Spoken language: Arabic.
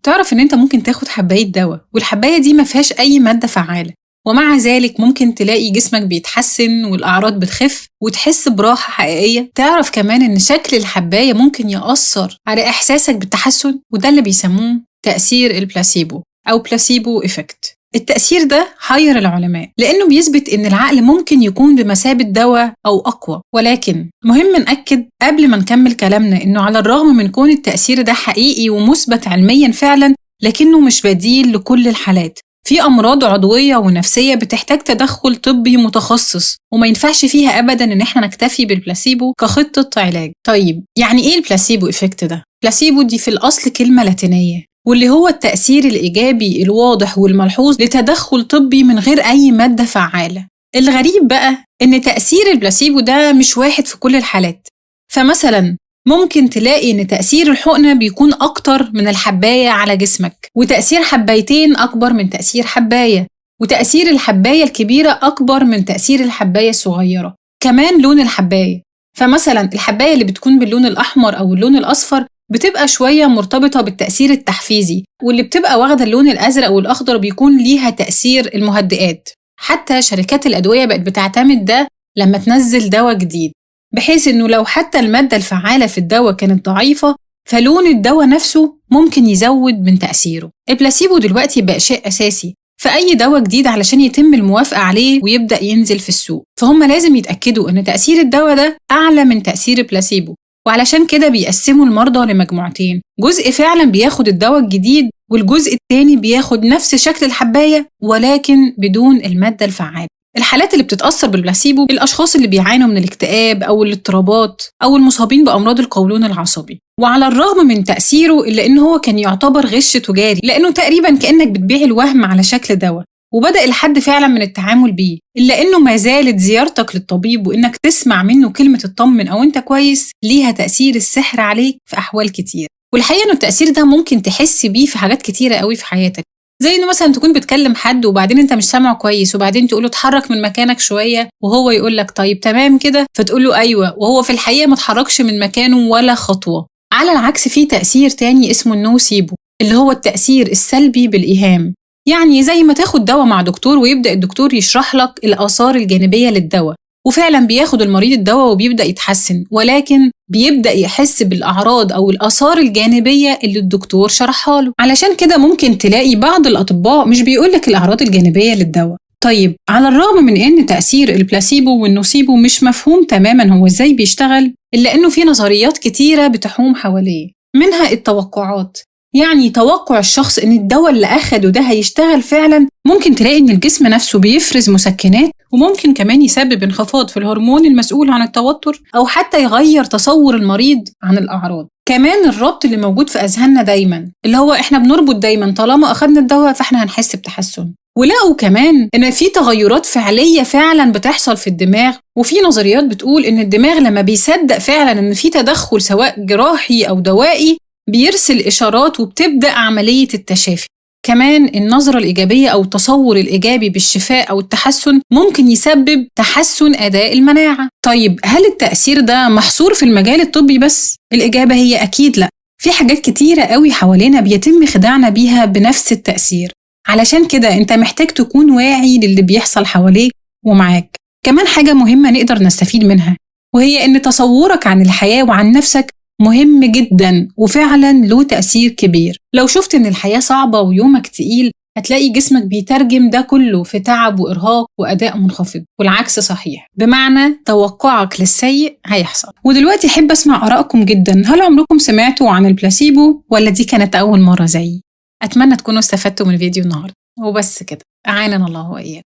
تعرف إن أنت ممكن تاخد حباية دوا والحباية دي ما فيهاش أي مادة فعالة، ومع ذلك ممكن تلاقي جسمك بيتحسن والأعراض بتخف وتحس براحة حقيقية. تعرف كمان إن شكل الحباية ممكن يأثر على إحساسك بالتحسن، وده اللي بيسموه تأثير البلاسيبو أو بلاسيبو إفكت. التأثير ده حير العلماء لأنه بيثبت إن العقل ممكن يكون بمثابة دواء أو أقوى، ولكن مهم نأكد قبل ما نكمل كلامنا إنه على الرغم من كون التأثير ده حقيقي ومثبت علمياً فعلاً، لكنه مش بديل لكل الحالات. في أمراض عضوية ونفسية بتحتاج تدخل طبي متخصص، وما ينفعش فيها أبداً إن إحنا نكتفي بالبلاسيبو كخطة علاج. طيب يعني إيه البلاسيبو إفكت ده؟ بلاسيبو دي في الأصل كلمة لاتينية، واللي هو التأثير الإيجابي الواضح والملحوظ لتدخل طبي من غير أي مادة فعالة. الغريب بقى إن تأثير البلاسيبو ده مش واحد في كل الحالات. فمثلاً ممكن تلاقي إن تأثير الحقنة بيكون أكتر من الحباية على جسمك، وتأثير حبايتين أكبر من تأثير حباية، وتأثير الحباية الكبيرة أكبر من تأثير الحباية الصغيرة. كمان لون الحباية، فمثلا الحباية اللي بتكون باللون الأحمر أو اللون الأصفر بتبقى شوية مرتبطة بالتأثير التحفيزي، واللي بتبقى واخدة اللون الأزرق والأخضر بيكون ليها تأثير المهدئات. حتى شركات الأدوية بقت بتعتمد ده لما تنزل دواء جديد، بحيث إنه لو حتى المادة الفعالة في الدواء كانت ضعيفة فلون الدواء نفسه ممكن يزود من تأثيره. البلاسيبو دلوقتي بقى شيء أساسي في أي دواء جديد علشان يتم الموافقة عليه ويبدأ ينزل في السوق، فهم لازم يتأكدوا إن تأثير الدواء ده أعلى من تأثير البلاسيبو، وعلشان كده بيقسموا المرضى لمجموعتين، جزء فعلا بياخد الدواء الجديد والجزء التاني بياخد نفس شكل الحباية ولكن بدون المادة الفعالة. الحالات اللي بتتأثر بالبلاسيبو الأشخاص اللي بيعانوا من الاكتئاب أو الاضطرابات أو المصابين بأمراض القولون العصبي. وعلى الرغم من تأثيره إلا إنه هو كان يعتبر غش تجاري، لأنه تقريبا كأنك بتبيع الوهم على شكل دواء، وبدأ الحد فعلا من التعامل بيه، إلا إنه ما زالت زيارتك للطبيب وإنك تسمع منه كلمة اطمن أو أنت كويس ليها تأثير السحر عليك في أحوال كتير. والحقيقة إنه التأثير ده ممكن تحس بيه في حاجات كتيرة قوي في حياتك، زي إنه مثلا تكون بتكلم حد وبعدين أنت مش سامعه كويس، وبعدين تقوله اتحرك من مكانك شوية وهو يقولك طيب تمام كده، فتقوله أيوة وهو في الحقيقة ما اتحركش من مكانه ولا خطوة. على العكس في تأثير تاني اسمه النوسيبو، اللي هو التأثير السلبي بالإيهام. يعني زي ما تاخد دواء مع دكتور ويبدأ الدكتور يشرح لك الآثار الجانبية للدواء، وفعلا بياخد المريض الدواء وبيبدأ يتحسن، ولكن بيبدأ يحس بالأعراض أو الآثار الجانبية اللي الدكتور شرحها له. علشان كده ممكن تلاقي بعض الأطباء مش بيقولك الأعراض الجانبية للدواء. طيب على الرغم من إن تأثير البلاسيبو والنوسيبو مش مفهوم تماما هو إزاي بيشتغل، إلا إنه في نظريات كتيرة بتحوم حواليه، منها التوقعات. يعني توقع الشخص إن الدواء اللي أخده ده هيشتغل فعلا. ممكن تلاقي إن الجسم نفسه بيفرز مسكنات، وممكن كمان يسبب انخفاض في الهرمون المسؤول عن التوتر، أو حتى يغير تصور المريض عن الأعراض. كمان الربط اللي موجود في أذهاننا دايما، اللي هو إحنا بنربط دايما طالما أخدنا الدواء فإحنا هنحس بتحسن. ولقوا كمان إن في تغيرات فعلية فعلا بتحصل في الدماغ، وفي نظريات بتقول إن الدماغ لما بيصدق فعلا إن في تدخل سواء جراحي أو دوائي بيرسل إشارات وبتبدأ عملية التشافي. كمان النظرة الإيجابية أو التصور الإيجابي بالشفاء أو التحسن ممكن يسبب تحسن أداء المناعة. طيب هل التأثير ده محصور في المجال الطبي بس؟ الإجابة هي أكيد لأ، في حاجات كتيرة قوي حوالينا بيتم خداعنا بيها بنفس التأثير. علشان كده أنت محتاج تكون واعي للي بيحصل حواليك ومعاك. كمان حاجة مهمة نقدر نستفيد منها، وهي إن تصورك عن الحياة وعن نفسك مهم جدا وفعلا له تأثير كبير. لو شفت إن الحياة صعبة ويومك تقيل هتلاقي جسمك بيترجم ده كله في تعب وإرهاق وأداء منخفض، والعكس صحيح، بمعنى توقعك للسيء هيحصل. ودلوقتي أحب أسمع آرائكم جدا، هل عمركم سمعتوا عن البلاسيبو ولا دي كانت أول مرة زيي؟ أتمنى تكونوا استفدتوا من الفيديو النهاردة، وبس كده، أعاننا الله وإياكم.